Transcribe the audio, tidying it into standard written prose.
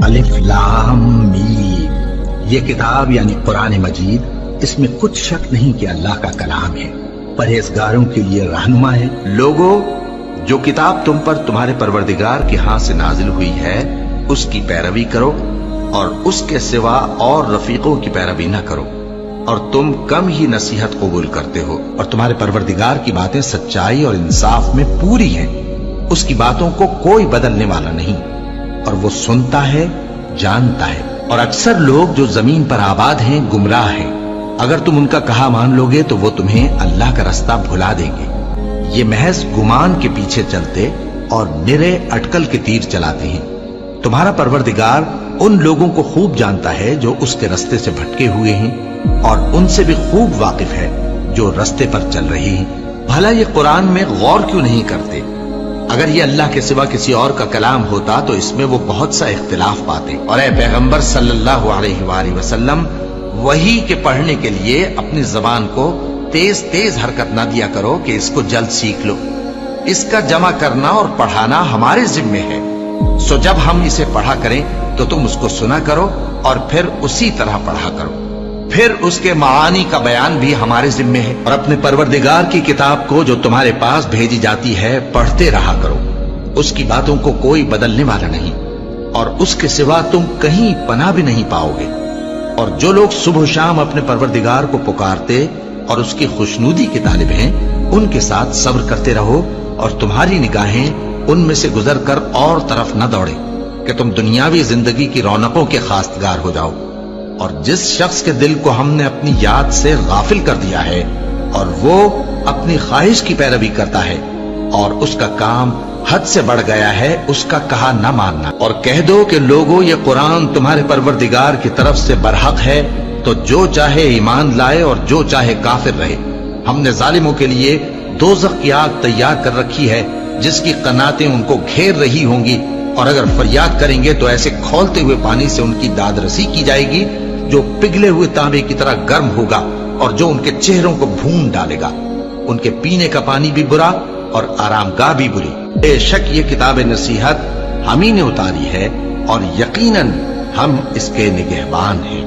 الف لام میم، یہ کتاب یعنی قرآن مجید، اس میں کچھ شک نہیں کہ اللہ کا کلام ہے، پرہیزگاروں کے لیے رہنما ہے۔ لوگو، جو کتاب تم پر تمہارے پروردگار کے ہاں سے نازل ہوئی ہے اس کی پیروی کرو اور اس کے سوا اور رفیقوں کی پیروی نہ کرو، اور تم کم ہی نصیحت قبول کرتے ہو، اور تمہارے پروردگار کی باتیں سچائی اور انصاف میں پوری ہیں، اس کی باتوں کو کوئی بدلنے والا نہیں، اور وہ سنتا ہے، جانتا ہے۔ اور اکثر لوگ جو زمین پر آباد ہیں گمراہ ہیں، اگر تم ان کا کہا مان لوگے تو وہ تمہیں اللہ کا رستہ بھلا دیں گے۔ یہ محض گمان کے پیچھے چلتے اور نرے اٹکل کے تیر چلاتے ہیں۔ تمہارا پروردگار ان لوگوں کو خوب جانتا ہے جو اس کے رستے سے بھٹکے ہوئے ہیں، اور ان سے بھی خوب واقف ہے جو رستے پر چل رہے ہیں۔ بھلا یہ قرآن میں غور کیوں نہیں کرتے؟ اگر یہ اللہ کے سوا کسی اور کا کلام ہوتا تو اس میں وہ بہت سا اختلاف پاتے۔ اور اے پیغمبر صلی اللہ علیہ وآلہ وسلم، وحی کے پڑھنے کے لیے اپنی زبان کو تیز تیز حرکت نہ دیا کرو کہ اس کو جلد سیکھ لو۔ اس کا جمع کرنا اور پڑھانا ہمارے ذمے ہے، سو جب ہم اسے پڑھا کریں تو تم اس کو سنا کرو اور پھر اسی طرح پڑھا کرو، پھر اس کے معانی کا بیان بھی ہمارے ذمے ہے۔ اور اپنے پروردگار کی کتاب کو جو تمہارے پاس بھیجی جاتی ہے پڑھتے رہا کرو، اس کی باتوں کو کوئی بدلنے والا نہیں، اور اس کے سوا تم کہیں پناہ بھی نہیں پاؤ گے۔ اور جو لوگ صبح و شام اپنے پروردگار کو پکارتے اور اس کی خوشنودی کے طالب ہیں، ان کے ساتھ صبر کرتے رہو، اور تمہاری نگاہیں ان میں سے گزر کر اور طرف نہ دوڑے کہ تم دنیاوی زندگی کی رونقوں کے خواستگار ہو جاؤ۔ اور جس شخص کے دل کو ہم نے اپنی یاد سے غافل کر دیا ہے اور وہ اپنی خواہش کی پیروی کرتا ہے اور اس کا کام حد سے بڑھ گیا ہے، اس کا کہا نہ ماننا۔ اور کہہ دو کہ لوگو، یہ قرآن تمہارے پروردگار کی طرف سے برحق ہے، تو جو چاہے ایمان لائے اور جو چاہے کافر رہے۔ ہم نے ظالموں کے لیے دوزخ کی آگ تیار کر رکھی ہے جس کی قناتیں ان کو گھیر رہی ہوں گی، اور اگر فریاد کریں گے تو ایسے کھولتے ہوئے پانی سے ان کی داد رسی کی جائے گی جو پگھلے ہوئے تانبے کی طرح گرم ہوگا، اور جو ان کے چہروں کو بھون ڈالے گا۔ ان کے پینے کا پانی بھی برا اور آرام گاہ بھی بری۔ بے شک یہ کتاب نصیحت ہم ہی نے اتاری ہے، اور یقیناً ہم اس کے نگہبان ہیں۔